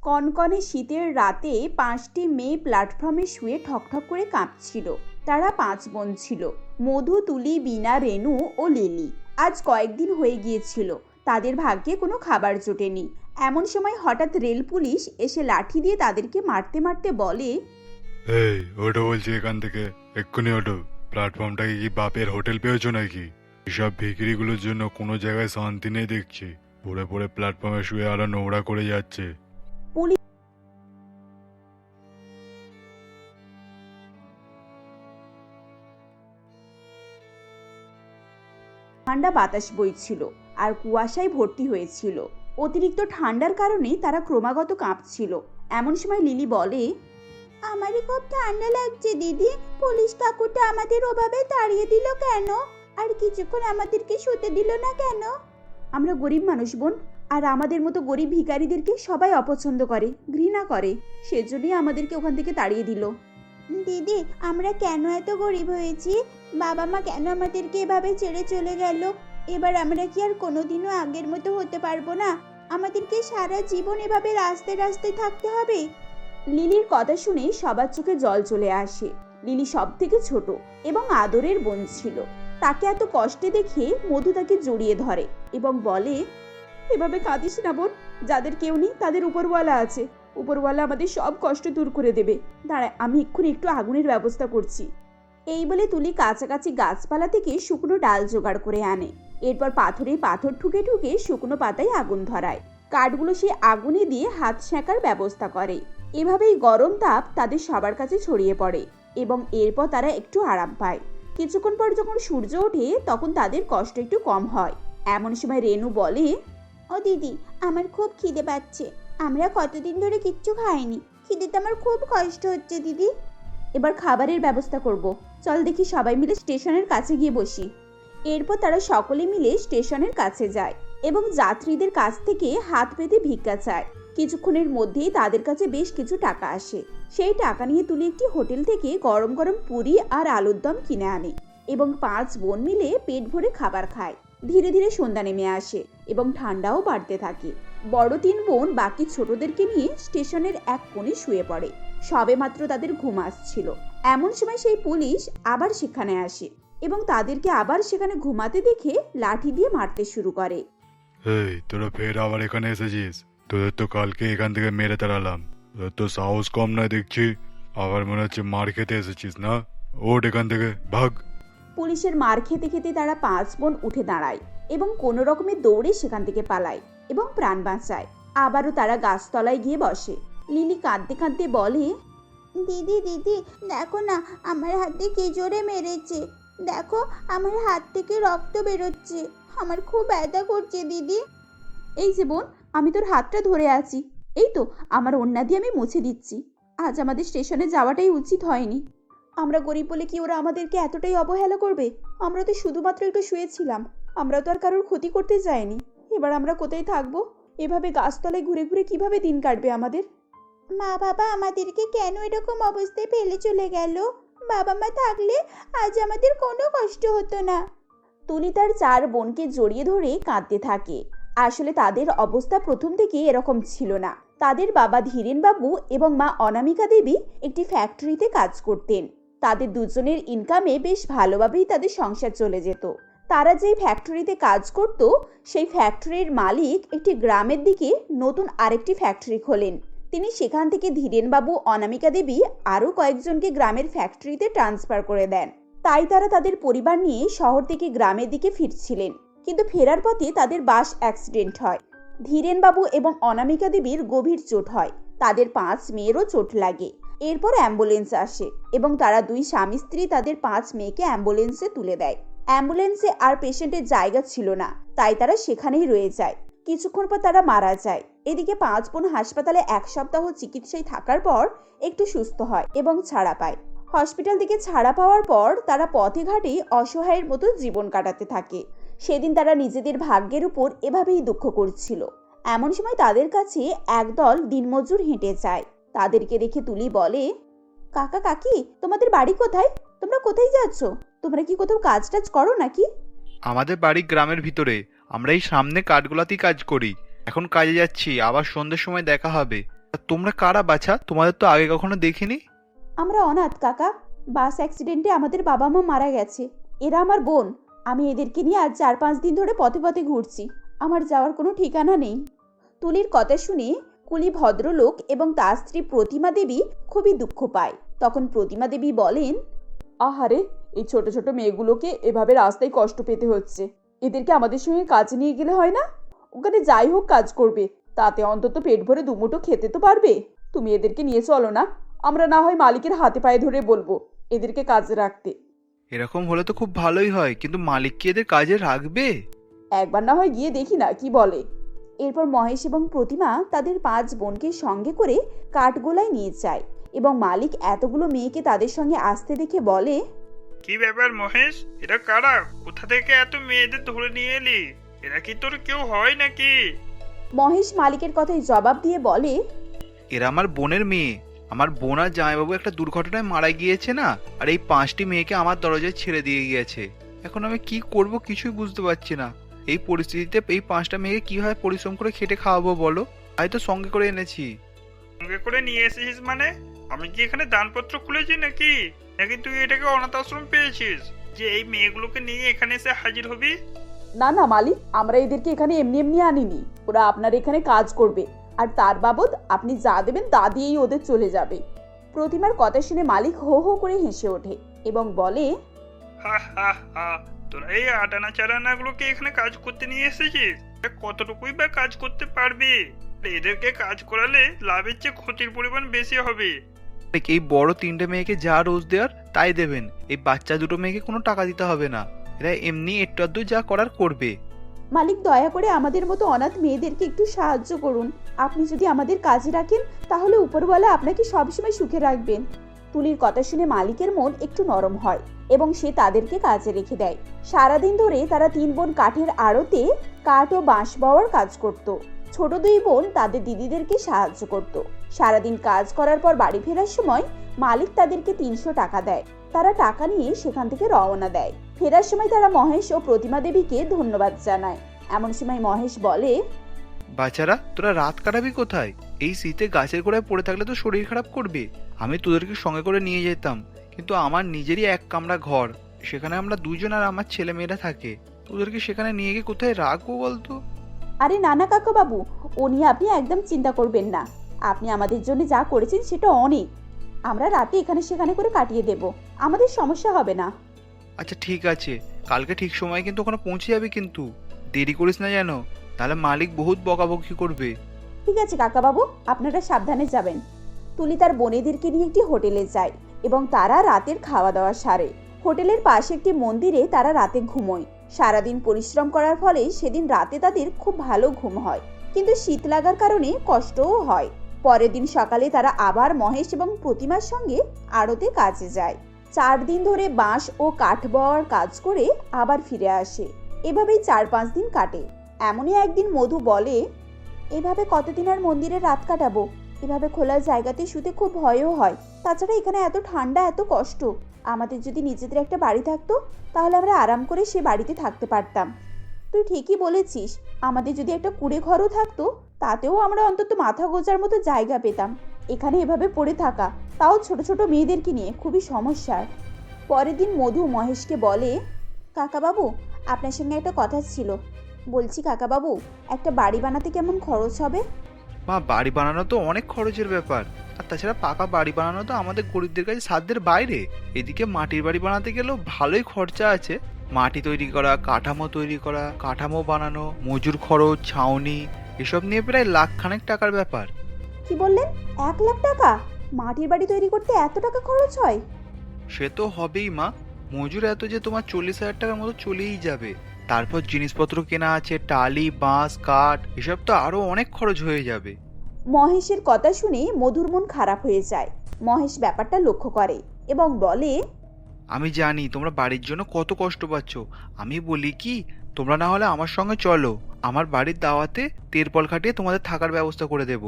কনকনে শীতের রাতে 5টি মেয়ে প্ল্যাটফর্মে শুয়ে ঠকঠক করে কাঁপছিল। তারা 5 বোন ছিল: মধু, তুলি, বীণা, রেনু ও লিলি। আজ কয়েকদিন হয়ে গিয়েছিল তাদের ভাগ্যে কোনো খাবার জোটেনি। এমন সময় হঠাৎ রেল পুলিশ এসে লাঠি দিয়ে তাদেরকে মারতে মারতে বলে, এই ওটো বলছি, এখান থেকে এক্ষুনি ওটো। প্ল্যাটফর্মটাকে কি বাপের হোটেল পেয়েছো নাকি? এসব ভিখিরিগুলোর জন্য কোনো জায়গায় শান্তি নেই দেখছি। পড়ে পড়ে প্ল্যাটফর্মে শুয়ে আরো নোংরা করে যাচ্ছে। পুলিশ ঠান্ডা বাতাস বইছিল আর কুয়াশায় ভর্তি হয়েছিল। অতিরিক্ত ঠান্ডার কারণে তারা ক্রমাগত কাঁপছিল। এমন সময় লিলি বলে, আমারই খুব ঠান্ডা লাগছে দিদি। পুলিশ কাকুটা আমাদের ওভাবে তাড়িয়ে দিল কেন? আর কিছুক্ষণ আমাদেরকে শুতে দিল না কেন? আমরা গরিব মানুষ বোন, আর আমাদের মতো গরিব ভিখারিদেরকে সবাই অপছন্দ করে, ঘৃণা করে। সেজন্যই আমাদেরকে ওখান থেকে তাড়িয়ে দিল। দিদি, আমরা কেন এত গরিব হয়েছি? বাবা মা কেন আমাদেরকে এভাবে ছেড়ে চলে গেল? এবার আমরা কি আর কোনোদিনও আগের মতো হতে পারবো না? আমাদেরকে সারা জীবন এভাবে রাস্তায় রাস্তায় থাকতে হবে? লিলির কথা শুনে সবার চোখে জল চলে আসে। লিলি সব থেকে ছোট এবং আদরের বোন ছিল। তাকে এত কষ্টে দেখে মধু তাকে জড়িয়ে ধরে এবং বলে, এভাবে কাঁদিস না বোন। যাদের কেউ নেই তাদের উপরওয়ালা আছে। উপরওয়ালা আমাদের সব কষ্ট দূর করে দেবে। দাঁড়া, আমি এক্ষুনি একটু আগুনের ব্যবস্থা করছি। এই বলে তুলি কাছাকাছি গাছপালা থেকে শুকনো ডাল জোগাড় করে আনে। এরপর পাথরে পাথর ঠুকে ঠুকে শুকনো পাতায় আগুন ধরায়। কাঠগুলো সেই আগুনে দিয়ে হাত সেঁকার ব্যবস্থা করে। এভাবেই গরম তাপ তাদের সবার কাছে ছড়িয়ে পড়ে এবং এরপর তারা একটু আরাম পায়। কিছুক্ষণ পর যখন সূর্য ওঠে তখন তাদের কষ্ট একটু কম হয়। এমন সময় রেনু বলে, ও দিদি, আমার খুব খিদে পাচ্ছে। আমরা কতদিন ধরে কিচ্ছু খাইনি। খিদেতে আমার খুব কষ্ট হচ্ছে দিদি। এবার খাবারের ব্যবস্থা করব। চল দেখি সবাই মিলে স্টেশনের কাছে গিয়ে বসি। এরপর তারা সকলে মিলে স্টেশনের কাছে যায় এবং যাত্রীদের কাছ থেকে হাত পেতে ভিক্ষা চায়। কিছুক্ষণের মধ্যেই তাদের কাছে বেশ কিছু টাকা আসে। সেই টাকা নিয়ে তুলি একটি হোটেল থেকে গরম গরম পুরি আর আলুর দম কিনে আনে এবং 5 বোন মিলে পেট ভরে খাবার খায়। ধীরে ধীরে সন্ধ্যা নেমে আসে এবং ঠান্ডাও বাড়তে থাকে। বড় 3 বোন বাকি ছোটদেরকে নিয়ে স্টেশনের এক কোণে শুয়ে পড়ে। সবেমাত্র তাদের ঘুম আসছিল। এমন সময় সেই পুলিশ আবার সেখানে আসে এবং তাদেরকে আবার সেখানে ঘুমাতে দেখে লাঠি দিয়ে মারতে শুরু করে। এই তোরা ফের আবার এখানে এসেছিস? তোদের তো কালকে এখান থেকে মেরে তাড়ালাম। তোদের তো সাহস কম নয় দেখছি। আবার মনে হচ্ছে মার খেতে এসেছিস না? ওঠ এখান থেকে, ভাগ। পুলিশের মার খেতে খেতে তারা 5 বোন উঠে দাঁড়ায় এবং কোনো রকমে দৌড়ে সেখান থেকে পালায় এবং প্রাণ বাঁচায়। আবারও তারা গাছতলায় গিয়ে বসে। লিলি কাঁদতে কাঁদতে বলে, দিদি দিদি, দেখো না, আমার হাতে কি জোরে মেরেছে। দেখো, আমার হাত থেকে রক্ত বেরোচ্ছে। আমার খুব ব্যথা করছে দিদি। এই যে বোন, আমি তোর হাতটা ধরে আছি। এই তো, আমার ওড়না দিয়ে আমি মুছে দিচ্ছি। আজ আমাদের স্টেশনে যাওয়াটাই উচিত হয়নি। আমরা গরিব বলে কি ওরা আমাদেরকে এতটাই অবহেলা করবে? আমরা তো শুধুমাত্র একটু শুয়েছিলাম। আমরা তো আর কারোর ক্ষতি করতে যাইনি। এবার আমরা কোথায় থাকবো? এভাবে গাছতলায় ঘুরে ঘুরে কিভাবে দিন কাটবে আমাদের? মা বাবা আমাদেরকে কেন এরকম অবস্থায় ফেলে চলে গেল? বাবা মা থাকলে আজ আমাদের কোনো কষ্ট হতো না। তুলি তার 4 বোনকে জড়িয়ে ধরে কাঁদতে থাকে। আসলে তাদের অবস্থা প্রথম থেকে এরকম ছিল না। তাদের বাবা ধীরেন বাবু এবং মা অনামিকা দেবী একটি ফ্যাক্টরিতে কাজ করতেন। তাদের দুজনের ইনকামে বেশ ভালোভাবেই তাদের সংসার চলে যেত। তারা যেই ফ্যাক্টরিতে কাজ করত, সেই ফ্যাক্টরির মালিক একটি গ্রামের দিকে নতুন আরেকটি ফ্যাক্টরি খোলেন। তিনি সেখান থেকে ধীরেনবাবু, অনামিকা দেবী আরও কয়েকজনকে গ্রামের ফ্যাক্টরিতে ট্রান্সফার করে দেন। তাই তারা তাদের পরিবার নিয়ে শহর থেকে গ্রামের দিকে ফিরছিলেন। কিন্তু ফেরার পথে তাদের বাস অ্যাক্সিডেন্ট হয়। ধীরেনবাবু এবং অনামিকা দেবীর গভীর চোট হয়। তাদের 5 মেয়েরও চোট লাগে। এরপর অ্যাম্বুলেন্স আসে এবং তারা 2 স্বামী স্ত্রী তাদের 5 মেয়েকে অ্যাম্বুলেন্সে তুলে দেয়। অ্যাম্বুলেন্সে আর পেশেন্টের জায়গা ছিল না, তাই তারা সেখানেই রয়ে যায়। কিছুক্ষণ পর তারা মারা যায়। এদিকে 5 বোন হাসপাতালে 1 সপ্তাহ চিকিৎসায় থাকার পর একটু সুস্থ হয় এবং ছাড়া পায়। হসপিটাল থেকে ছাড়া পাওয়ার পর তারা পথে ঘাটে অসহায়ের মতো জীবন কাটাতে থাকে। সেদিন তারা নিজেদের ভাগ্যের উপর এভাবেই দুঃখ করছিল। এমন সময় তাদের কাছে একদল দিনমজুর হেঁটে যায়। তাদেরকে দেখে তুলি বলে, কাকা কাকি, তোমাদের বাড়ি কোথায়? তোমরা কোথায় যাচ্ছ? তোমরা কি কোথাও কাজ টাজ করো নাকি? আমাদের বাড়ি গ্রামের ভিতরে। আমরা এই সামনে কাঠগোলাতেই কাজ করি। এখন কাজে যাচ্ছি, আবার সন্ধ্যের সময় দেখা হবে। তা তোমরা কারা বাছা? তোমাদের তো আগে কখনো দেখিনি। আমরা অনাথ কাকা। বাস অ্যাক্সিডেন্টে আমাদের বাবা মা মারা গেছে। এরা আমার বোন। আমি এদেরকে নিয়ে আজ 4-5 দিন ধরে পথে পথে ঘুরছি। আমার যাওয়ার কোনো ঠিকানা নেই। তুলির কথা শুনে কুলি ভদ্রলোক এবং তার স্ত্রী প্রতিমা দেবী খুবই দুঃখ পায়। তখন প্রতিমা দেবী বলেন, আহারে, এই ছোট ছোট মেয়েগুলোকে এভাবে রাস্তায় কষ্ট পেতে হচ্ছে। এদেরকে আমাদের সঙ্গে কাজে নিয়ে গেলে হয় না? ওখানে যাই হোক কাজ করবে, তাতে অন্তত পেট ভরে দুমুঠো খেতে তো পারবে। তুমি এদেরকে নিয়ে চলো না, আমরা না হয় মালিকের হাতে পায়ে ধরে বলবো এদেরকে কাজে রাখতে। এরকম হলে তো খুব ভালোই হয়, কিন্তু মালিক কি এদের কাজে রাখবে? একবার না হয় গিয়ে দেখি না কি বলে। এরপর মহেশ এবং প্রতিমা তাদের 5 বোনকে সঙ্গে করে কাঠগোলায় নিয়ে যায় এবং মালিক এতগুলো মেয়েকে তাদের সঙ্গে আসতে দেখে বলে, কি ব্যাপার মহেশ, এরা কারা? কোথা থেকে এত মেয়েদের ধরে নিয়ে এলি? এরা কি তোর কেউ হয় নাকি? মহেশ মালিকের কথায় জবাব দিয়ে বলে, এরা আমার বোনের মেয়ে। আমার বোন আর জামাইবাবু একটা দুর্ঘটনায় মারা গিয়েছে না, আর এই 5টি মেয়েকে আমার দরজায় ছেড়ে দিয়ে গিয়েছে। এখন আমি কি করব কিছুই বুঝতে পারছি না। এই পরিস্থিতিতে এই 5টা মেয়েকে কিভাবে পরিশ্রম করে খেটে খাওয়াবো বলো? তাই তো সঙ্গে করে এনেছি। সঙ্গে করে নিয়ে এসেছিস মানে? আমি কি এখানে দানপত্র খুলেছি নাকি? নাকি তুই এটাকে অনাথ আশ্রম পেয়েছিস যে এই মেয়েগুলোকে নিয়ে এখানে এসে হাজির হবি? না না মালিক, আমরা এদেরকে এখানে এমনি এমনি আনিনি। ওরা আপনার এখানে কাজ করবে, আর তার বাবদ আপনি যা দেবেন তা দিয়েই ওদের চলে যাবে। প্রতিমার কথা শুনে মালিক হো হো করে হেসে ওঠে এবং বলে, হা হা হা, তোরা এই আটানা চারানাগুলোকে এখানে কাজ করতে নিয়ে এসেছিস? এরা কতটুকুই বা কাজ করতে পারবে? এদেরকে কাজ করালে লাভের চেয়ে ক্ষতির পরিমাণ বেশি হবে। এই বড় 3টে মেয়েকে যা রোজ দেওয়ার তাই দেবেন। এই বাচ্চা 2টো মেয়েকে কোনো টাকা দিতে হবে না। এরা এমনি একটু আধটু যা করার করবে। মালিক দয়া করে আমাদের মতো অনাথ মেয়েদেরকে একটু সাহায্য করুন। আপনি যদি আমাদের কাজে রাখেন তাহলে উপরওয়ালা আপনাকে সবসময় সুখে রাখবেন। তুলির কথা শুনে মালিকের মন একটু নরম হয় এবং সে তাদেরকে কাজে রেখে দেয়। সারাদিন ধরে তারা 3 বোন কাঠের আড়তে কাঠ ও বাঁশ বওয়ার কাজ করত। ছোট 2 বোন তাদের দিদিদেরকে সাহায্য করত। সারাদিন কাজ করার পর বাড়ি ফেরার সময় মালিক তাদেরকে 300 টাকা দেয়। তারা টাকা নিয়ে সেখান থেকে রওনা দেয়। ফেরার সময় তারা মহেশ ও প্রতিমা দেবীকে ধন্যবাদ জানায়। এমন সময় মহেশ বলে, বাচ্চারা, তোরা রাত কাটাবি কোথায়? এই শীতে গাছের গোড়ায় পড়ে থাকলে তো শরীর খারাপ করবে। আমি তোদেরকে সঙ্গে করে নিয়ে যেতাম, কিন্তু আমার নিজেরই 1 কামরা ঘর, সেখানে আমরা 2 জন আর আমার ছেলে মেয়েরা থাকে। তোদেরকে সেখানে নিয়ে গিয়ে কোথায় রাখবো বলতো? আরে নানা কাকা বাবু, ও নিয়ে আপনি একদম চিন্তা করবেন না। আপনি আমাদের জন্য যা করেছেন সেটা অনেক। আমরা রাতে এখানে সেখানে করে কাটিয়ে দেব, আমাদের সমস্যা হবে না। আচ্ছা ঠিক আছে, কালকে ঠিক সময় কিন্তু ওখানে পৌঁছে যাবে, কিন্তু দেরি করিস না যেন, তাহলে মালিক বহুত বকাবকি করবে। ঠিক আছে কাকা বাবু, আপনারা সাবধানে যাবেন। তুলি তার বোনেদেরকে নিয়ে একটি হোটেলে যায় এবং তারা রাতের খাওয়া দাওয়া সারে। হোটেলের পাশে একটি মন্দিরে তারা রাতে ঘুমোয়। সারাদিন পরিশ্রম করার ফলে সেদিন রাতে তাদের খুব ভালো ঘুম হয়, কিন্তু শীত লাগার কারণে কষ্টও হয়। পরের দিন সকালে তারা আবার মহেশ এবং প্রতিমার সঙ্গে আড়তে কাজে যায়। 4 দিন ধরে বাঁশ ও কাঠ বওয়ার কাজ করে আবার ফিরে আসে। এভাবেই 4-5 দিন কাটে। এমনই একদিন মধু বলে, এভাবে কতদিন আর মন্দিরে রাত কাটাবো? এভাবে খোলা জায়গাতে শুতে খুব ভয়ও হয়। তাছাড়া এখানে এত ঠান্ডা, এত কষ্ট। আমাদের যদি নিজেদের একটা বাড়ি থাকতো তাহলে আমরা আরাম করে সে বাড়িতে থাকতে পারতাম। তুই ঠিকই বলেছিস, আমাদের যদি একটা কুঁড়ে ঘরও থাকতো তাতেও আমরা অন্তত মাথা গোজার মতো জায়গা পেতাম। এখানে এভাবে পড়ে থাকা, তাও ছোট ছোট মেয়েদেরকে নিয়ে, খুবই সমস্যার। পরের দিন মধু মহেশকে বলে, কাকাবাবু, আপনার সঙ্গে একটা কথা ছিল। বলছি কাকাবাবু, একটা বাড়ি বানাতে কেমন খরচ হবে? মা, বাড়ি বানানো তো অনেক খরচের ব্যাপার, আর তাছাড়া পাকা বাড়ি বানানো তো আমাদের গরিবদের কাছে সাধ্যের বাইরে। এদিকে মাটির বাড়ি বানাতে গেলেও ভালোই খরচা আছে। মাটি তৈরি করা, কাঠামো তৈরি করা, কাঠামো বানানো, মজুর খরচ, ছাউনি, এসব নিয়ে প্রায় 1,00,000 টাকার ব্যাপার। কি বললেন, 1,00,000 টাকা? মাটির বাড়ি তৈরি করতে এত টাকা খরচ হয়? সে তো হবেই মা, মজুর এত যে তোমার 40,000 টাকার মতো চলেই যাবে। তারপর জিনিসপত্র কেনা আছে, টালি, বাঁশ, কাঠ, এসব তো আরো অনেক খরচ হয়ে যাবে। মহেশের কথা শুনে মধুর মন খারাপ হয়ে যায়। মহেশ ব্যাপারটা লক্ষ্য করে এবং বলে, আমি জানি তোমরা বাড়ির জন্য কত কষ্ট পাচ্ছ। আমি বলি কি, তোমরা না হলে আমার সঙ্গে চলো, আমার বাড়ির দাওয়াতে তেরপল খাটিয়ে তোমাদের থাকার ব্যবস্থা করে দেব।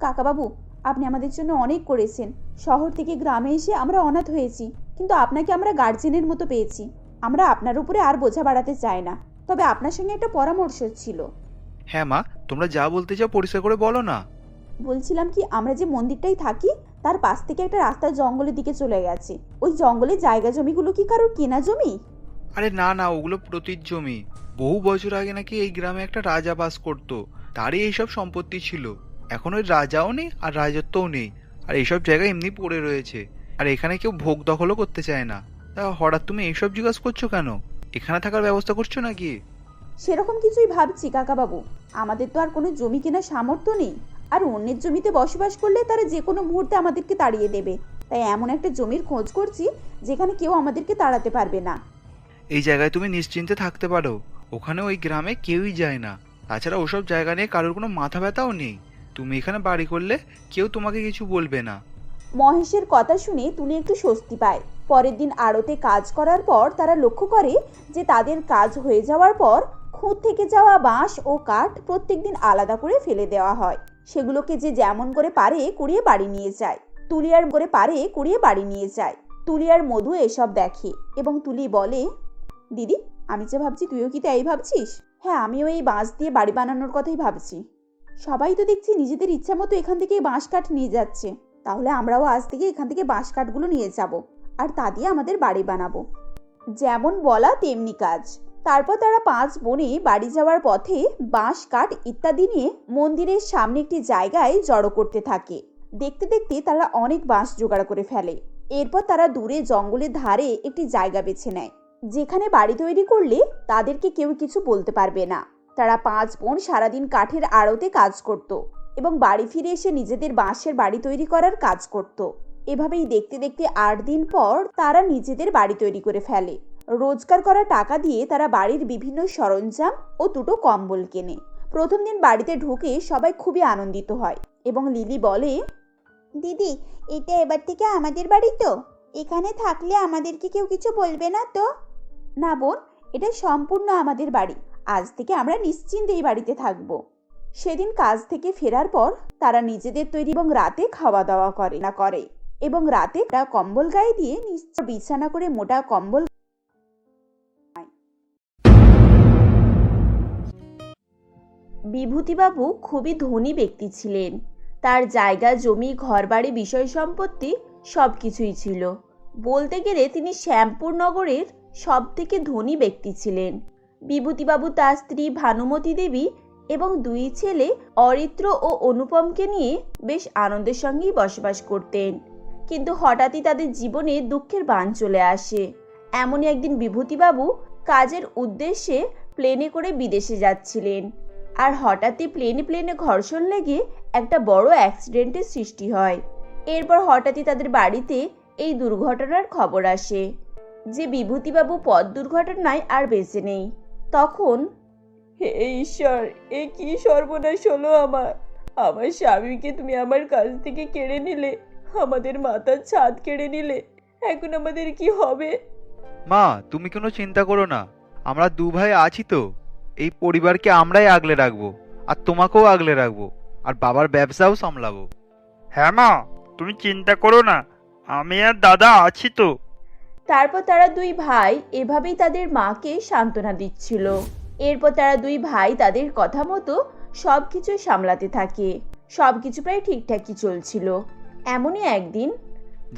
কাকাবাবু, আপনি আমাদের জন্য অনেক করেছেন। শহর থেকে গ্রামে এসে আমরা অনাথ হয়েছি, কিন্তু আপনাকে আমরা গার্জেনের মতো পেয়েছি। আমরা আপনার উপরে আর বোঝা বাড়াতে চাই না, তবে আপনার সঙ্গে একটা পরামর্শ ছিল। হ্যাঁ মা, তোমরা যা বলতে চাও পরিষ্কার করে বলো না। বলছিলাম কি, আমরা যে মন্দিরটাই থাকি তার পাশ থেকে একটা রাস্তা জঙ্গলের দিকে চলে গেছে। ওই জঙ্গলের জায়গা জমিগুলো কি কারোর কেনা জমি? আরে না না, ওগুলো প্রতীর জমি। বহু বছর আগে নাকি এই গ্রামে একটা রাজা বাস করতো, তারই এইসব সম্পত্তি ছিল। এখন ওই রাজাও নেই আর রাজত্বও নেই, আর এইসব জায়গা এমনি পড়ে রয়েছে। আর এখানে কেউ ভোগ দখলও করতে চায় না। তা হঠাৎ তুমি এইসব জিজ্ঞাসা করছো কেন? এখানে থাকার ব্যবস্থা করছো নাকি? সেরকম কিছুই ভাবছি কাকাবাবু। আমাদের তো আর কোনো জমি কেনার সামর্থ্য নেই, আর অন্যের জমিতে বসবাস করলে তারা যে কোনো মুহূর্তে আমাদেরকে তাড়িয়ে দেবে। তাই এমন একটা জমির খোঁজ করছি যেখানে কেউ আমাদেরকে তাড়াতে পারবে না। এই জায়গায় তুমি নিশ্চিন্তে থাকতে পারো, ওখানে ওই গ্রামে কেউই যায় না। তাছাড়া ওসব জায়গা নিয়ে কারোর কোনো মাথা ব্যথাও নেই। তুমি এখানে বাড়ি করলে কেউ তোমাকে কিছু বলবে না। মহেশের কথা শুনে তুলি একটু স্বস্তি পায়। পরের দিন আড়তে কাজ করার পর তারা লক্ষ্য করে যে তাদের কাজ হয়ে যাওয়ার পর খুঁত থেকে যাওয়া বাঁশ ও কাঠ প্রত্যেকদিন আলাদা করে ফেলে দেওয়া হয়। সেগুলোকে যে যেমন করে পারে কুড়িয়ে বাড়ি নিয়ে যায়। তুলি আর মধু এসব দেখে এবং তুলি বলে, দিদি, আমি যে ভাবছি তুইও কি তাই ভাবছিস? হ্যাঁ, আমিও এই বাঁশ দিয়ে বাড়ি বানানোর কথাই ভাবছি। সবাই তো দেখছি নিজেদের ইচ্ছা মতো এখান থেকে বাঁশ কাঠ নিয়ে যাচ্ছে। তাহলে আমরাও আজ থেকে এখান থেকে বাঁশ কাঠগুলো নিয়ে যাব আর তা দিয়ে আমাদের বাড়ি বানাবো। যেমন বলা তেমনি কাজ। তারপর তারা 5 বোনে বাড়ি যাওয়ার পথে বাঁশ কাঠ ইত্যাদি নিয়ে মন্দিরের সামনে একটি জায়গায় জড়ো করতে থাকে। দেখতে দেখতে তারা অনেক বাঁশ জোগাড় করে ফেলে। এরপর তারা দূরে জঙ্গলের ধারে একটি জায়গা বেছে নেয়, যেখানে বাড়ি তৈরি করলে তাদেরকে কেউ কিছু বলতে পারবে না। তারা 5 বোন সারাদিন কাঠের আড়তে কাজ করত এবং বাড়ি ফিরে এসে নিজেদের বাঁশের বাড়ি তৈরি করার কাজ করত। এভাবেই দেখতে দেখতে 8 দিন পর তারা নিজেদের বাড়ি তৈরি করে ফেলে। রোজগার করা টাকা দিয়ে তারা বাড়ির বিভিন্ন সরঞ্জাম ও 2টো কম্বল কেনে। প্রথম দিন বাড়িতে ঢুকে সবাই খুবই আনন্দিত হয় এবং লিলি বলে, দিদি, এটা এবার থেকে আমাদের বাড়ি তো? এখানে থাকলে আমাদেরকে কেউ কিছু বলবে না তো? না বোন, এটা সম্পূর্ণ আমাদের বাড়ি। আজ থেকে আমরা নিশ্চিন্তে এই বাড়িতে থাকব। সেদিন কাজ থেকে ফেরার পর তারা নিজেদের তৈরি এবং রাতে খাওয়া দাওয়া করে এবং রাতে কম্বল গায়ে দিয়ে নিশ্চয় বিছানা করে মোটা কম্বল। বিভূতিবাবু খুবই ধনী ব্যক্তি ছিলেন। তার জায়গা জমি ঘরবাড়ি বিষয় সম্পত্তি সব কিছুই ছিল। বলতে গেলে তিনি শ্যামপুর নগরের সব থেকে ধনী ব্যক্তি ছিলেন। বিভূতিবাবু তার স্ত্রী ভানুমতী দেবী এবং 2 ছেলে অরিত্র ও অনুপমকে নিয়ে বেশ আনন্দের সঙ্গেই বসবাস করতেন। কিন্তু হঠাৎই তাদের জীবনে দুঃখের বান চলে আসে। এমনই একদিন বিভূতিবাবু কাজের উদ্দেশ্যে প্লেনে করে বিদেশে যাচ্ছিলেন, আর হঠাৎই প্লেনে ঘর্ষণ লেগে একটা বড় অ্যাক্সিডেন্টের সৃষ্টি হয়। এরপর হঠাৎই তাদের বাড়িতে এই দুর্ঘটনার খবর আসে যে বিভূতিবাবু পথ দুর্ঘটনায় আর বেঁচে নেই। তখন, হে ঈশ্বর, এ কি সর্বনাশ হলো আমার! আমার স্বামীকে তুমি আমার কাছ থেকে কেড়ে নিলে, আমাদের মাথার ছাদ কেড়ে নিলে। এখন আমাদের কি হবে? মা, তুমি কোনো চিন্তা করো না, আমরা 2 ভাই আছি তো। এই পরিবারকে আমরাই আগলে রাখবো, আর তোমাকেও আগলে রাখবো, আর বাবার ব্যবসাও সামলাবো। হ্যাঁ মা, তুমি চিন্তা করো না, আমি আর দাদা আছি তো। তারপর তারা 2 ভাই এভাবেই তাদের মাকে সান্ত্বনা দিচ্ছিল। এরপর তারা 2 ভাই তাদের কথা মতো সবকিছু সামলাতে থাকে। সবকিছু প্রায় ঠিকঠাকই চলছিল। এমনই একদিন,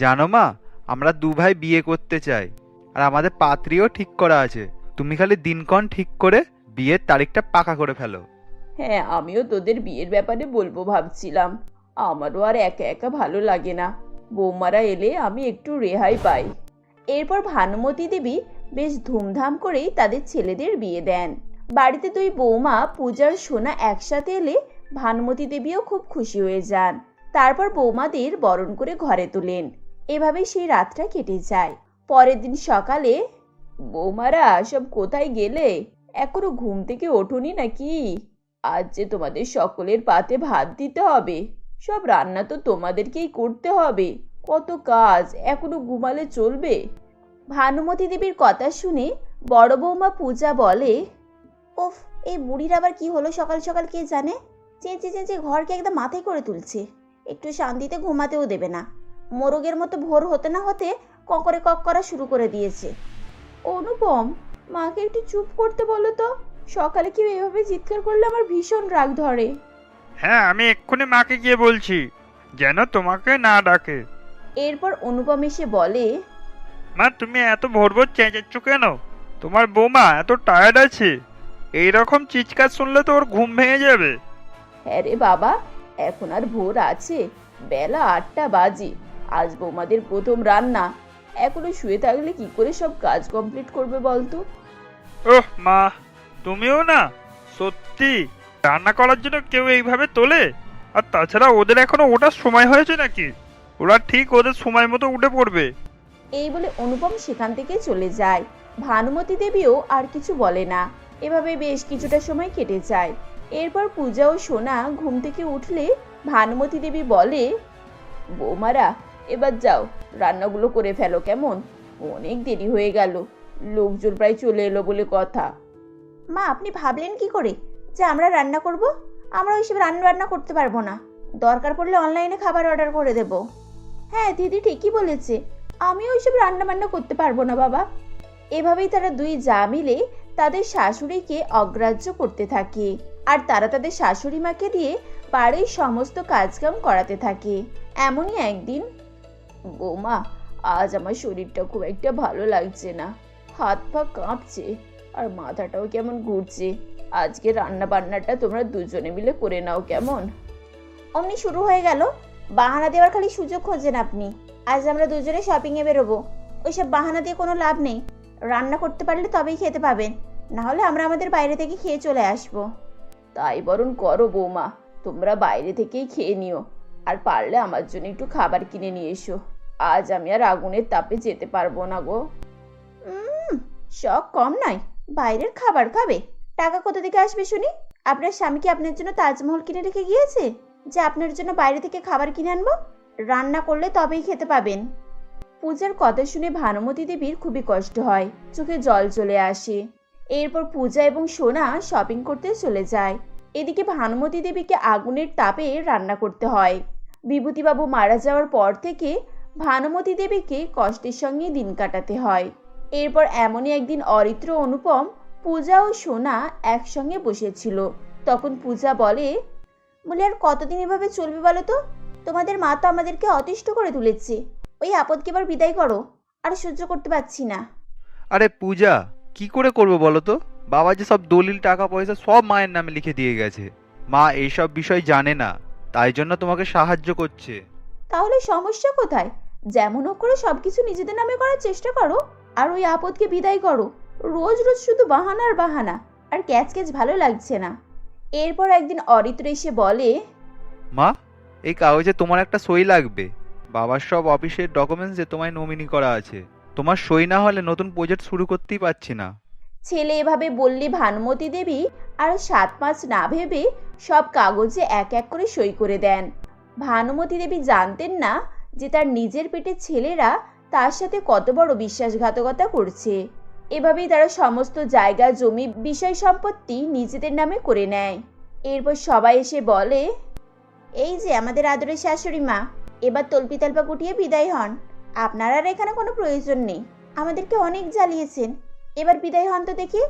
জানো মা, আমরা 2 ভাই বিয়ে করতে চাই, আর আমাদের পাত্রীও ঠিক করা আছে। তুমি খালি দিনক্ষণ ঠিক করে বিয়ের তারিখটা পাকা করে ফেলো। হ্যাঁ, আমিও তোদের বিয়ের ব্যাপারে বলবো ভাবছিলাম। আমারও আর একা একা ভালো লাগে না। বৌমারা এলে আমি একটু রেহাই পাই। এরপর ভানুমতী দেবী বেশ ধুমধাম করেই তাদের ছেলেদের বিয়ে দেন। বাড়িতে 2 বৌমা পূজার সোনা একসাথে এলে ভানুমতী দেবীও খুব খুশি হয়ে যান। তারপর বৌমাদের বরণ করে ঘরে তোলেন। এভাবেই সেই রাতটা কেটে যায়। পরের দিন সকালে, বৌমারা সব কোথায় গেলে? এখনো ঘুম থেকে ওঠোনি নাকি? আজ যে তোমাদের সকলের পাতে ভাত দিতে হবে। সব রান্না তো তোমাদেরকেই করতে হবে। কত কাজ, এখনো ঘুমালে চলবে? ভানুমতী দেবীর কথা শুনে বড় বৌমা পূজা বলে, ওফ, এই বুড়ির আবার কি হলো সকাল সকাল কে জানে? চেঁচে চেঁচে ঘরকে একদম মাথায় করে তুলছে। একটু শান্তিতে ঘুমাতেও দেবে না। মোরগের মতো ভোর হতে না হতে ককরে কক করা শুরু করে দিয়েছে। অনুপম, মাকে একটু চুপ করতে বলো তো। সকালে কেউ এভাবে চিৎকার করলে আমার ভীষণ রাগ ধরে। হ্যাঁ, আমি এক্ষুনি মাকে গিয়ে বলছি যেন তোমাকে না ডাকে। এরপর অনুপম এসে বলে, মা, তুমি এত ভোর ভোর চেঁচাচ্ছ কেন? তোমার বৌমা এত টায়ার্ড আছে, এইরকম চিৎকার শুনলে তো ওর ঘুম ভেঙে যাবে। হ্যাঁ রে বাবা, এখন আর ভোর আছে, বেলা 8টা বাজে। আজ বৌমাদের প্রথম রান্না, এখনো শুয়ে থাকলে কি করে সব কাজ কমপ্লিট করবে বলতো? ওহ মা, তুমিও না, সত্যি রান্না করার জন্য কেউ এইভাবে তোলে? আর তাছাড়া ওদের এখনো ওঠার সময় হয়েছে নাকি? ওরা ঠিক ওদের সময় মতো উঠে পড়বে। এই বলে অনুপম সেখান থেকে চলে যায়। ভানুমতী দেবীও আর কিছু বলে না। এভাবে বেশ কিছুটা সময় কেটে যায়। এরপর পূজা ও সোনা ঘুম থেকে উঠলে ভানুমতী দেবী বলে, বৌমারা এবার যাও, রান্নাগুলো করে ফেলো কেমন, অনেক দেরি হয়ে গেল, লোকজন প্রায় চলে এলো বলে কথা। মা, আপনি ভাবলেন কি করে যে আমরা রান্না করব? আমরা ওইসব রান্না করতে পারবো না, দরকার পড়লে অনলাইনে খাবার অর্ডার করে দেব। হ্যাঁ দিদি ঠিকই বলেছে, আমি ওইসব রান্না করতে পারবো না বাবা। এভাবেই তারা দুই যা মিলে তাদের শাশুড়িকে অগ্রাহ্য করতে থাকে, আর তারা তাদের শাশুড়ি মাকে দিয়ে বাড়ির সমস্ত কাজকাম করাতে থাকে। এমনই একদিন, বৌমা আজ আমার শরীরটা খুব একটা ভালো লাগছে না, হাত পা কাঁপছে আর মাথাটাও কেমন ঘুরছে। আজকে রান্না বান্নাটা তোমরা দুজনে মিলে করে নাও কেমন? অমনি শুরু হয়ে গেল, বাহানা দেওয়ার খালি সুযোগ খোঁজেন আপনি। আজ আমরা দুজনে শপিংয়ে বেরোবো, ওইসব বাহানা দিয়ে কোনো লাভ নেই। রান্না করতে পারলে তবেই খেতে পাবেন, না হলে আমরা আমাদের বাইরে থেকে খেয়ে চলে আসবো। তাই বরং করো বৌমা, তোমরা বাইরে থেকেই খেয়ে নিও, আর পারলে আমার জন্য একটু খাবার কিনে নিয়ে এসো। আজ আমি আর আগুনের তাপে যেতে পারবো না গো। শখ কম নয়, বাইরের খাবার খাবে? টাকা কোথা থেকে আসবে শুনি? আপনার স্বামী কি আপনার জন্য তাজমহল কিনে রেখে গিয়েছে যে আপনার জন্য বাইরে থেকে খাবার কিনে আনবো? রান্না করলে তবেই খেতে পাবেন। পূজার কথা শুনে ভানুমতী দেবীর খুবই কষ্ট হয়, চোখে জল চলে আসে। এরপর পূজা এবং সোনা শপিং করতে চলে যায়। এদিকে ভানুমতী দেবীকে আগুনের তাপে রান্না করতে হয়। বিভূতিবাবু মারা যাওয়ার পর থেকে ভানুমতী দেবীকে কষ্টের সঙ্গে দিন কাটাতে হয়। এরপর এমনই একদিন অরিত্র অনুপম, পূজা ও সোনা একসঙ্গে বসেছিল। তখন পূজা বলে, আর কতদিন এভাবে চলবে বলো তো? তোমাদের মা তো আমাদেরকে অতিষ্ঠ করে তুলেছে, ওই আপদকে এবার বিদায় করো, আর সহ্য করতে পারছি না। আরে পূজা, কি করে করবো বলো তো? বাবা যে সব দলিল টাকা পয়সা সব মায়ের নামে লিখে দিয়ে গেছে। মা এইসব বিষয় জানে না, তাই জন্য তোমাকে সাহায্য করছে। তাহলে সমস্যা কোথায়? যেমন হোক করে সবকিছু নিজেদের নামে করার চেষ্টা করো, আর ওই আপদকে বিদায় করো। রোজ রোজ শুধু বাহানা আর বাহানা, আর ক্যাচ ক্যাচ ভালো লাগছে না। এরপর একদিন অরিত্র এসে বলে, মা, এই কাগজে তোমার একটা সই লাগবে। বাবার সব অফিসের ডকুমেন্টসে তোমায় নমিনি করা আছে। তোমার সই না হলে নতুন প্রজেক্ট শুরু করতেই পারছি না। ছেলে এভাবে বললে ভানুমতী দেবী আর 7 মাস না ভেবে সব কাগজে এক এক করে সই করে দেন। ভানুমতী দেবী জানতেন না যে তার নিজের পেটের ছেলেরা তার সাথে কত বড় বিশ্বাসঘাতকতা করছে। এভাবেই তারা সমস্ত জায়গা জমি বিষয় সম্পত্তি নিজেদের নামে করে নেয়। এরপর সবাই এসে বলে, এই যে আমাদের আদরের শাশুড়ি মা, এবার তল্পিতাল্পা গুটিয়ে বিদায় হন। আপনার আর এখানে কোনো প্রয়োজন নেই, আমাদেরকে অনেক জ্বালিয়েছেন, এবার বিদায় হন তো দেখি।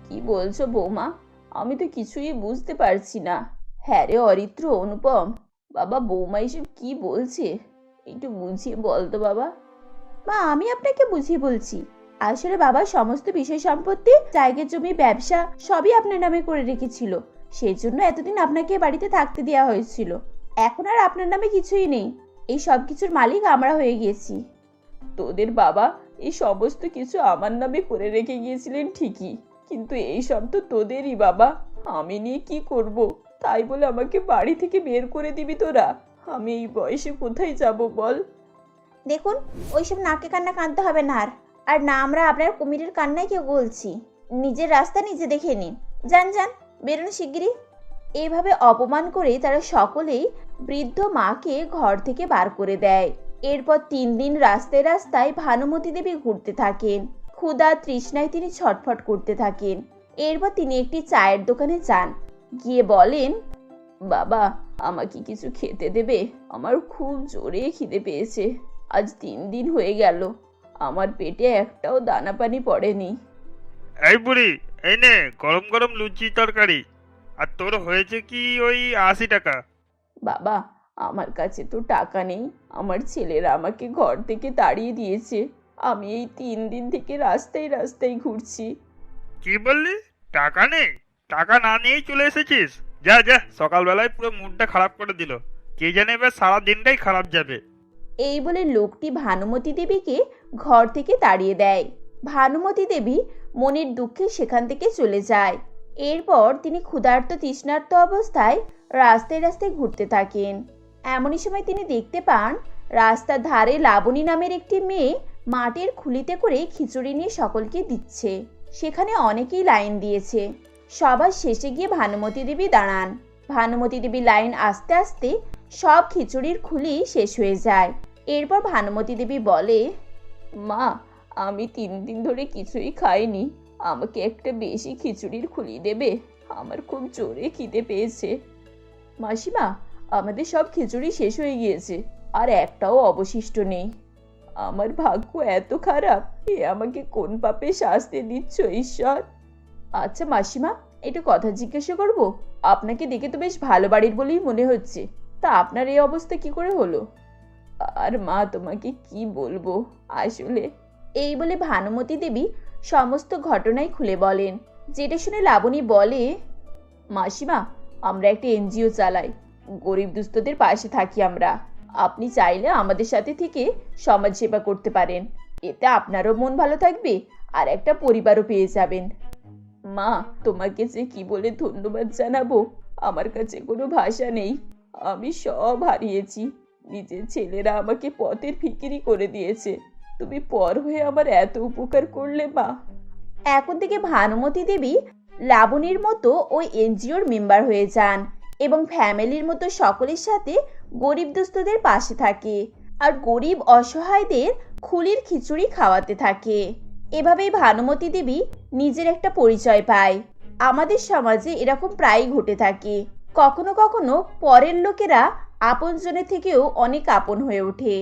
কি বলছো বৌমা? আমি তো কিছুই বুঝতে পারছি না। হ্যাঁ রে অরিত্র, অনুপম, বাবা বৌমা এসব কি বলছে, একটু বুঝিয়ে বল তো বাবা। মা, আমি আপনাকে বুঝিয়ে বলছি। আসলে বাবা সমস্ত বিষয় সম্পত্তি, জায়গা জমি, ব্যবসা সবই আপনার নামে করে রেখেছিল, সেই জন্য এতদিন আপনাকে বাড়িতে থাকতে দেওয়া হয়েছিল। এখন আর আপনার নামে কিছুই নেই, এই সব কিছুর মালিক আমরা হয়ে গিয়েছি। তোদের বাবা এই সমস্ত কিছু আমার নামে করে রেখে গিয়েছিলেন ঠিকই, কিন্তু এই সব তো তোদেরই বাবা। আমি নিয়ে কি করব? তাই বলে আমাকে বাড়ি থেকে বের করে দিবি তোরা? আমি এই বয়সে কোথায় যাব বল? দেখুন, ওইসব নাকে কান্না কাঁদতে হবে না, আর না আমরা আপনার কুমিরের কান্নায় কেউ বলছি। নিজের রাস্তা নিজে দেখে নিন, যান যান, বেরোন শিগগিরই। এইভাবে অপমান করে তারা সকলেই বৃদ্ধ মাকে ঘর থেকে বার করে দেয়। এরপর 3 দিন রাস্তায় রাস্তায় ভানুমতী দেবী ঘুরতে থাকেন। ক্ষুধা তৃষ্ণায় তিনি ছটফট করতে থাকেন। এরপর তিনি একটি চায়ের দোকানে যান, গিয়ে বলেন, বাবা আমাকে কিছু খেতে দেবে? আমার খুব জোরে খিদে পেয়েছে, আজ 3 দিন হয়ে গেল, আমার পেটে একটাও দানা পানি পড়েনি। এই বুড়ি, এই নে গরম গরম লুচি তরকারি, আর তোর হয়েছে কি ওই 80 টাকা। বাবা, আমার কাছে তো টাকা নেই। আমার ছেলেরা আমাকে ঘর থেকে তাড়িয়ে দিয়েছে। আমি এই 3 দিন থেকে রাস্তায় রাস্তায় ঘুরছি। কি বললি? টাকা নেই? টাকা না নিয়েই চলে এসেছিস? যা যা, সকালবেলায় পুরো মুডটা খারাপ করে দিল। কে জানে এবার সারা দিনটাই খারাপ যাবে। এই বলে লোকটি ভানুমতী দেবীকে ঘর থেকে তাড়িয়ে দেয়। ভানুমতী দেবী মনের দুঃখে সেখান থেকে চলে যায়। এরপর তিনি ক্ষুধার্ত তৃষ্ণার্ত অবস্থায় রাস্তায় রাস্তায় ঘুরতে থাকেন। এমনই সময় তিনি দেখতে পান রাস্তার ধারে লাবণী নামের একটি মেয়ে মাটির খুলিতে করে খিচুড়ি নিয়ে সকলকে দিচ্ছে। সেখানে অনেকেই লাইন দিয়েছে। সবার শেষে গিয়ে ভানুমতী দেবী দাঁড়ান। ভানুমতী দেবী লাইন আস্তে আস্তে সব খিচুড়ির খুলি শেষ হয়ে যায়। এরপর ভানুমতী দেবী বলে, মা, আমি 3 দিন ধরে কিছুই খাইনি। আমাকে একটা বেশি খিচুড়ির খুলি দেবে? আমার খুব জোরে খিদে পেয়েছে। মাসিমা, আমাদের সব খিচুড়ি শেষ হয়ে গিয়েছে, আর একটাও অবশিষ্ট নেই। আমার ভাগ্য এত খারাপ, এ আমাকে কোন পাপে শাস্তি দিচ্ছ ঈশ্বর? আচ্ছা মাসিমা, একটু কথা জিজ্ঞাসা করব? আপনাকে দেখে তো বেশ ভালো বাড়ির বলেই মনে হচ্ছে। তা আপনার এই অবস্থা কি করে হলো? আর মা, তোমাকে কি বলবো আসলে। এই বলে ভানুমতী দেবী সমস্ত ঘটনাই খুলে বলেন। যেটা শুনে লাবণী বলে, মাসিমা, আমরা একটা এনজিও চালাই। গরিব দুস্থদের পাশে থাকি আমরা। আপনি চাইলে আমাদের সাথে থেকে সমাজ সেবা করতে পারেন। এতে আপনারও মন ভালো থাকবে, আর একটা পরিবারও পেয়ে যাবেন। মা, তোমাকে যে কি বলে ধন্যবাদ জানাবো, আমার কাছে কোনো ভাষা নেই। আমি সব হারিয়েছি। নিজের ছেলেরা আমাকে পথের ভিখিরি করে দিয়েছে। তুমি পর হয়ে আমার এত উপকার করলে মা। এখন থেকে ভানুমতী দেবী লাবণীর মতো ওই এনজিওর মেম্বার হয়ে যান এবং ফ্যামিলির মতো সকলের সাথে গরিব দুস্থদের পাশে থাকে আর গরিব অসহায়দের খুলির খিচুড়ি খাওয়াতে থাকে। এভাবেই ভানুমতী দেবী নিজের একটা পরিচয় পায়। আমাদের সমাজে এরকম প্রায়ই ঘটে থাকে। কখনো কখনো পরের লোকেরা আপনজনের থেকেও অনেক আপন হয়ে ওঠে।